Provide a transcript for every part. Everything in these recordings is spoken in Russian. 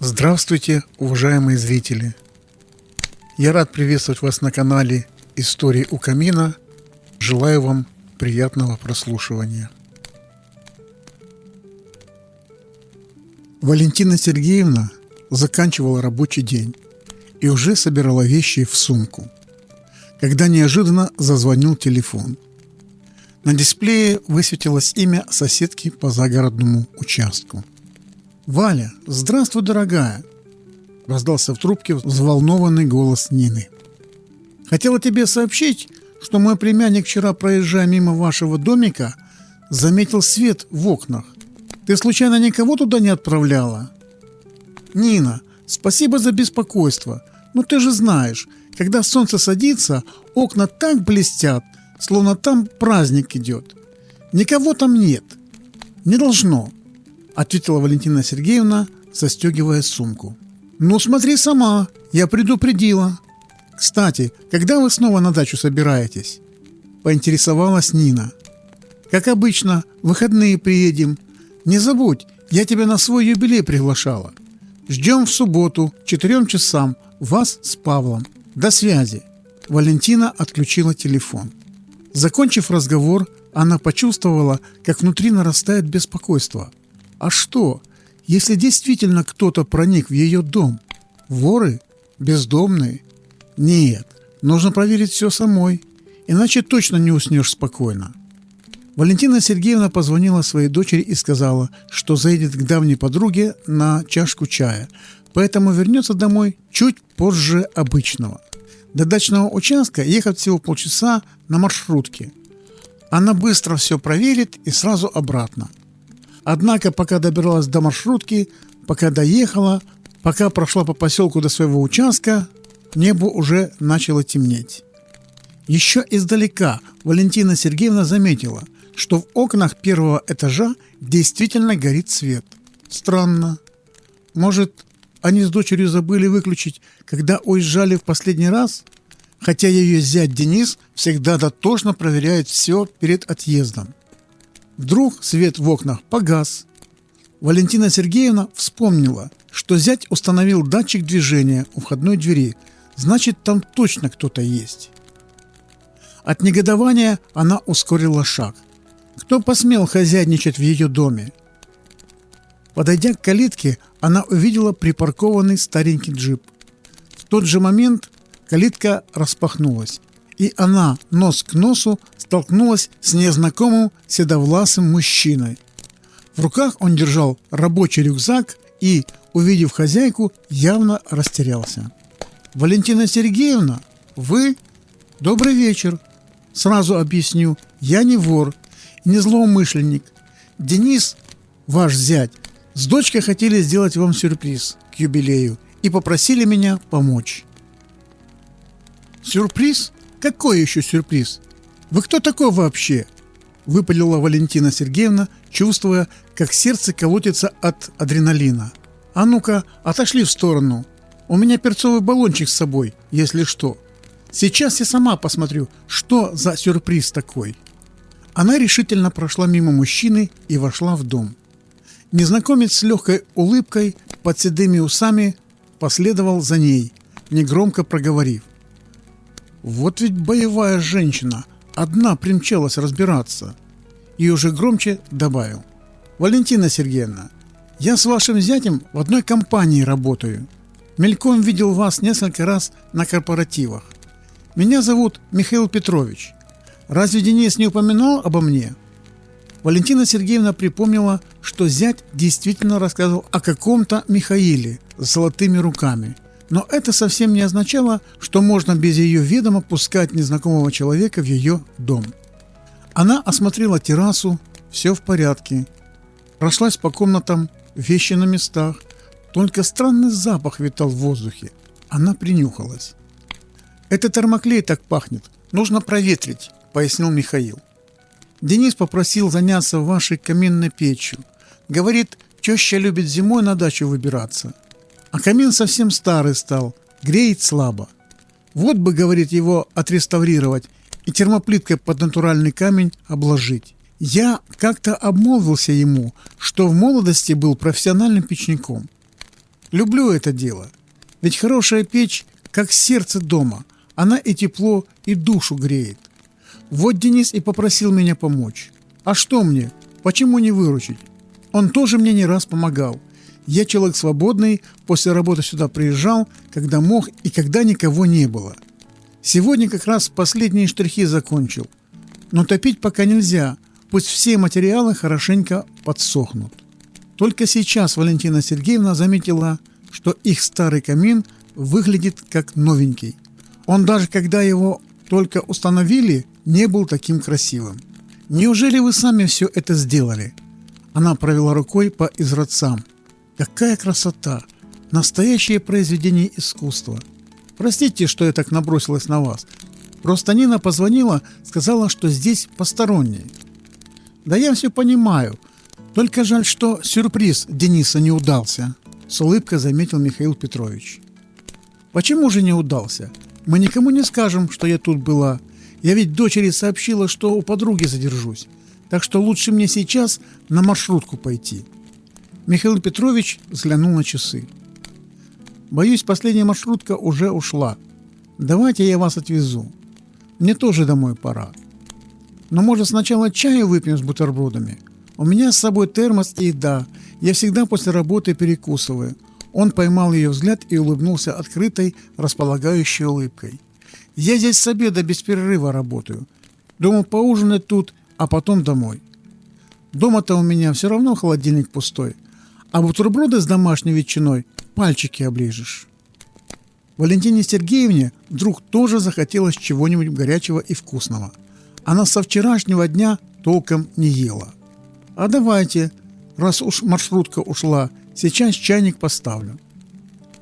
Здравствуйте, уважаемые зрители! Я рад приветствовать вас на канале «Истории у камина». Желаю вам приятного прослушивания. Валентина Сергеевна заканчивала рабочий день и уже собирала вещи в сумку, когда неожиданно зазвонил телефон. На дисплее высветилось имя соседки по загородному участку. «Валя, здравствуй, дорогая!» – раздался в трубке взволнованный голос Нины. «Хотела тебе сообщить, что мой племянник вчера, проезжая мимо вашего домика, заметил свет в окнах. Ты случайно никого туда не отправляла?» «Нина, спасибо за беспокойство, но ты же знаешь, когда солнце садится, окна так блестят, словно там праздник идет. Никого там нет. Не должно», — ответила Валентина Сергеевна, застегивая сумку. «Ну, смотри сама, я предупредила. Кстати, когда вы снова на дачу собираетесь?» — поинтересовалась Нина. «Как обычно, в выходные приедем. Не забудь, я тебя на свой юбилей приглашала. Ждем в субботу, к 4 часам, вас с Павлом. До связи». Валентина отключила телефон. Закончив разговор, она почувствовала, как внутри нарастает беспокойство. А что, если действительно кто-то проник в ее дом? Воры? Бездомные? Нет, нужно проверить все самой, иначе точно не уснешь спокойно. Валентина Сергеевна позвонила своей дочери и сказала, что заедет к давней подруге на чашку чая, поэтому вернется домой чуть позже обычного. До дачного участка ехать всего полчаса на маршрутке. Она быстро все проверит и сразу обратно. Однако, пока добиралась до маршрутки, пока доехала, пока прошла по поселку до своего участка, небо уже начало темнеть. Еще издалека Валентина Сергеевна заметила, что в окнах первого этажа действительно горит свет. Странно. Может, они с дочерью забыли выключить, когда уезжали в последний раз? Хотя ее зять Денис всегда дотошно проверяет все перед отъездом. Вдруг свет в окнах погас. Валентина Сергеевна вспомнила, что зять установил датчик движения у входной двери. Значит, там точно кто-то есть. От негодования она ускорила шаг. Кто посмел хозяйничать в ее доме? Подойдя к калитке, она увидела припаркованный старенький джип. В тот же момент калитка распахнулась, и она нос к носу столкнулась с незнакомым седовласым мужчиной. В руках он держал рабочий рюкзак и, увидев хозяйку, явно растерялся. «Валентина Сергеевна, вы? Добрый вечер. Сразу объясню, я не вор и не злоумышленник. Денис, ваш зять, с дочкой хотели сделать вам сюрприз к юбилею и попросили меня помочь». «Сюрприз? Какой еще сюрприз? Вы кто такой вообще?» — выпалила Валентина Сергеевна, чувствуя, как сердце колотится от адреналина. «А ну-ка, отошли в сторону. У меня перцовый баллончик с собой, если что. Сейчас я сама посмотрю, что за сюрприз такой». Она решительно прошла мимо мужчины и вошла в дом. Незнакомец с легкой улыбкой под седыми усами последовал за ней, негромко проговорив: «Вот ведь боевая женщина, одна примчалась разбираться». И уже громче добавил: «Валентина Сергеевна, я с вашим зятем в одной компании работаю. Мельком видел вас несколько раз на корпоративах. Меня зовут Михаил Петрович. Разве Денис не упоминал обо мне?» Валентина Сергеевна припомнила, что зять действительно рассказывал о каком-то Михаиле с золотыми руками. Но это совсем не означало, что можно без ее ведома пускать незнакомого человека в ее дом. Она осмотрела террасу, все в порядке. Прошлась по комнатам, вещи на местах. Только странный запах витал в воздухе. Она принюхалась. «Это термоклей так пахнет, нужно проветрить», — пояснил Михаил. «Денис попросил заняться вашей каминной печью. Говорит, теща любит зимой на дачу выбираться. А камин совсем старый стал, греет слабо. Вот бы, говорит, его отреставрировать и термоплиткой под натуральный камень обложить. Я как-то обмолвился ему, что в молодости был профессиональным печником. Люблю это дело. Ведь хорошая печь, как сердце дома. Она и тепло, и душу греет. Вот Денис и попросил меня помочь. А что мне? Почему не выручить? Он тоже мне не раз помогал. Я человек свободный, после работы сюда приезжал, когда мог и когда никого не было. Сегодня как раз последние штрихи закончил. Но топить пока нельзя, пусть все материалы хорошенько подсохнут. Только сейчас Валентина Сергеевна заметила, что их старый камин выглядит как новенький. Он даже когда его только установили, не был таким красивым. «Неужели вы сами все это сделали?» Она провела рукой по изразцам. «Какая красота! Настоящее произведение искусства! Простите, что я так набросилась на вас. Просто Нина позвонила, сказала, что здесь посторонние». «Да я все понимаю. Только жаль, что сюрприз Дениса не удался», — с улыбкой заметил Михаил Петрович. «Почему же не удался? Мы никому не скажем, что я тут была. Я ведь дочери сообщила, что у подруги задержусь. Так что лучше мне сейчас на маршрутку пойти». Михаил Петрович взглянул на часы. «Боюсь, последняя маршрутка уже ушла. Давайте я вас отвезу. Мне тоже домой пора. Но, может, сначала чаю выпьем с бутербродами? У меня с собой термос и еда. Я всегда после работы перекусываю». Он поймал ее взгляд и улыбнулся открытой, располагающей улыбкой. «Я здесь с обеда без перерыва работаю. Думал поужинать тут, а потом домой. Дома-то у меня все равно холодильник пустой, а бутерброды с домашней ветчиной пальчики оближешь». Валентине Сергеевне вдруг тоже захотелось чего-нибудь горячего и вкусного. Она со вчерашнего дня толком не ела. «А давайте, раз уж маршрутка ушла, сейчас чайник поставлю».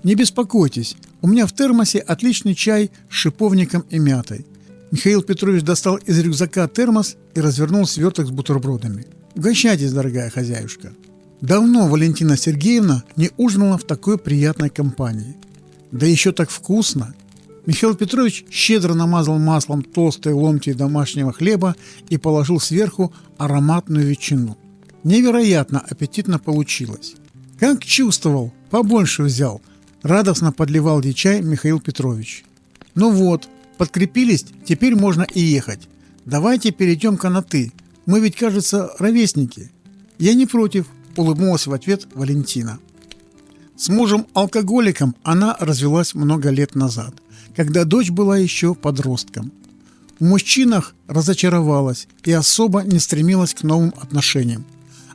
«Не беспокойтесь, у меня в термосе отличный чай с шиповником и мятой». Михаил Петрович достал из рюкзака термос и развернул сверток с бутербродами. «Угощайтесь, дорогая хозяюшка». Давно Валентина Сергеевна не ужинала в такой приятной компании. Да еще так вкусно. Михаил Петрович щедро намазал маслом толстые ломти домашнего хлеба и положил сверху ароматную ветчину. Невероятно аппетитно получилось. «Как чувствовал, побольше взял», — радостно подливал ей чай Михаил Петрович. «Ну вот, подкрепились, теперь можно и ехать. Давайте перейдем-ка на «ты». Мы ведь, кажется, ровесники». «Я не против», — улыбнулась в ответ Валентина. С мужем-алкоголиком она развелась много лет назад, когда дочь была еще подростком. В мужчинах разочаровалась и особо не стремилась к новым отношениям.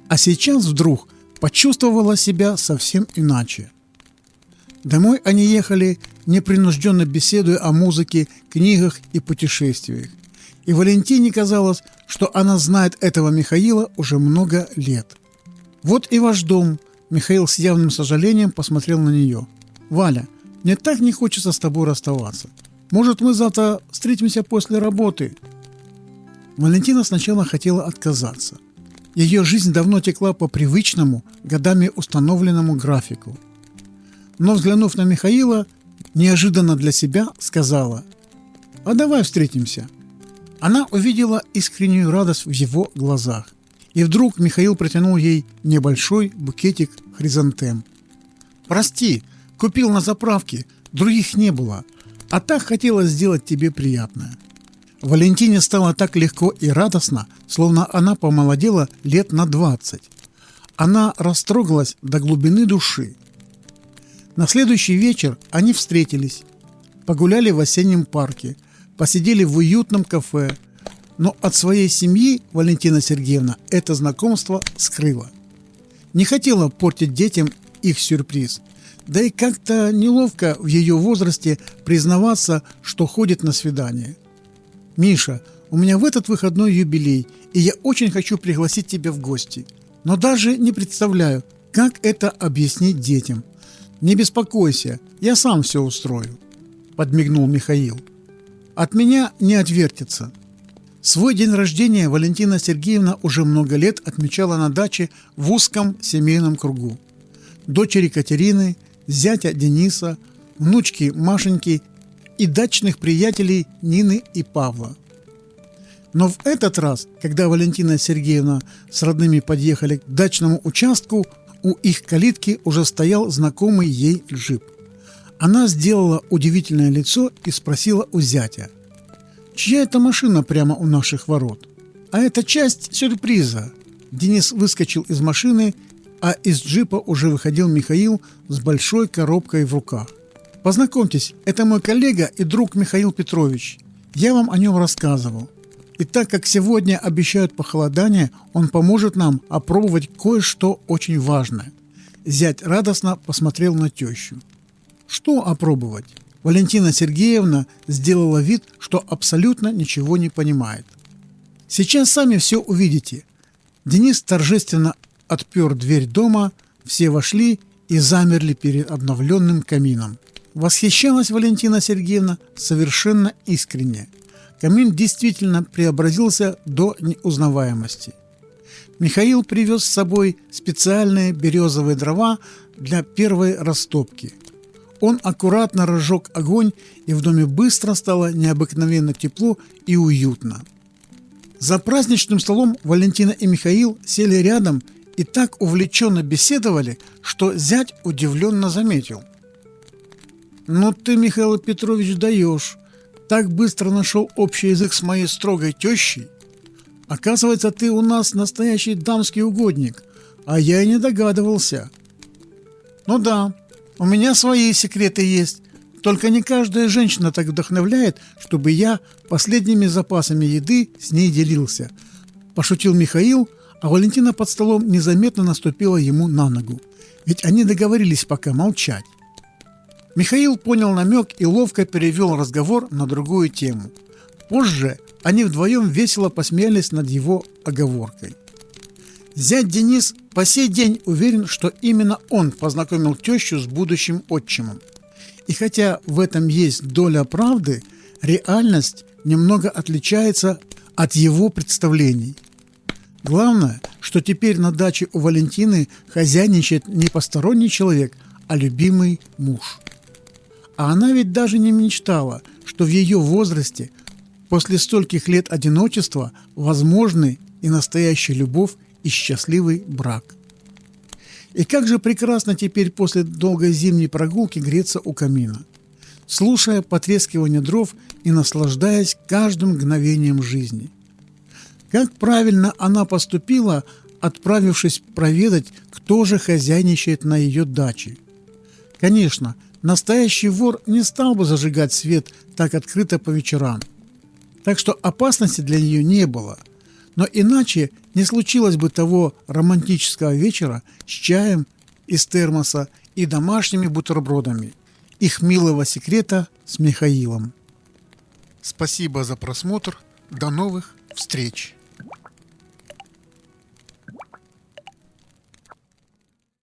А сейчас вдруг почувствовала себя совсем иначе. Домой они ехали, непринужденно беседуя о музыке, книгах и путешествиях. И Валентине казалось, что она знает этого Михаила уже много лет. «Вот и ваш дом», — Михаил с явным сожалением посмотрел на нее. «Валя, мне так не хочется с тобой расставаться. Может, мы завтра встретимся после работы?» Валентина сначала хотела отказаться. Ее жизнь давно текла по привычному, годами установленному графику. Но, взглянув на Михаила, неожиданно для себя сказала: «А давай встретимся». Она увидела искреннюю радость в его глазах. И вдруг Михаил протянул ей небольшой букетик хризантем. «Прости, купил на заправке, других не было, а так хотелось сделать тебе приятное». Валентине стало так легко и радостно, словно она помолодела лет на 20. Она растрогалась до глубины души. На следующий вечер они встретились, погуляли в осеннем парке, посидели в уютном кафе, но от своей семьи Валентина Сергеевна это знакомство скрыла. Не хотела портить детям их сюрприз, да и как-то неловко в ее возрасте признаваться, что ходит на свидание. «Миша, у меня в этот выходной юбилей, и я очень хочу пригласить тебя в гости, но даже не представляю, как это объяснить детям». «Не беспокойся, я сам все устрою», — подмигнул Михаил. «От меня не отвертится». Свой день рождения Валентина Сергеевна уже много лет отмечала на даче в узком семейном кругу. Дочери Катерины, зятя Дениса, внучки Машеньки и дачных приятелей Нины и Павла. Но в этот раз, когда Валентина Сергеевна с родными подъехали к дачному участку, У их калитки уже стоял знакомый ей джип. Она сделала удивительное лицо и спросила у зятя: «Чья это машина прямо у наших ворот?» «А это часть сюрприза». Денис выскочил из машины, а из джипа уже выходил Михаил с большой коробкой в руках. «Познакомьтесь, это мой коллега и друг Михаил Петрович. Я вам о нем рассказывал. И так как сегодня обещают похолодание, он поможет нам опробовать кое-что очень важное». Зять радостно посмотрел на тещу. «Что опробовать?» Валентина Сергеевна сделала вид, что абсолютно ничего не понимает. «Сейчас сами все увидите». Денис торжественно отпер дверь дома, все вошли и замерли перед обновленным камином. Восхищалась Валентина Сергеевна совершенно искренне. Камин действительно преобразился до неузнаваемости. Михаил привез с собой специальные березовые дрова для первой растопки. Он аккуратно разжег огонь, и в доме быстро стало необыкновенно тепло и уютно. За праздничным столом Валентина и Михаил сели рядом и так увлеченно беседовали, что зять удивленно заметил: «Ну ты, Михаил Петрович, даешь. Так быстро нашел общий язык с моей строгой тещей. Оказывается, ты у нас настоящий дамский угодник, а я и не догадывался». «Ну да, у меня свои секреты есть. Только не каждая женщина так вдохновляет, чтобы я последними запасами еды с ней делился», – пошутил Михаил, а Валентина под столом незаметно наступила ему на ногу. Ведь они договорились пока молчать. Михаил понял намек и ловко перевел разговор на другую тему. Позже они вдвоем весело посмеялись над его оговоркой. Зять Денис по сей день уверен, что именно он познакомил тещу с будущим отчимом. И хотя в этом есть доля правды, реальность немного отличается от его представлений. Главное, что теперь на даче у Валентины хозяйничает не посторонний человек, а любимый муж. А она ведь даже не мечтала, что в ее возрасте, после стольких лет одиночества, возможны и настоящая любовь, и счастливый брак. И как же прекрасно теперь после долгой зимней прогулки греться у камина, слушая потрескивание дров и наслаждаясь каждым мгновением жизни. Как правильно она поступила, отправившись проведать, кто же хозяйничает на ее даче. Конечно, настоящий вор не стал бы зажигать свет так открыто по вечерам, так что опасности для нее не было. Но иначе не случилось бы того романтического вечера с чаем из термоса и домашними бутербродами, их милого секрета с Михаилом. Спасибо за просмотр. До новых встреч!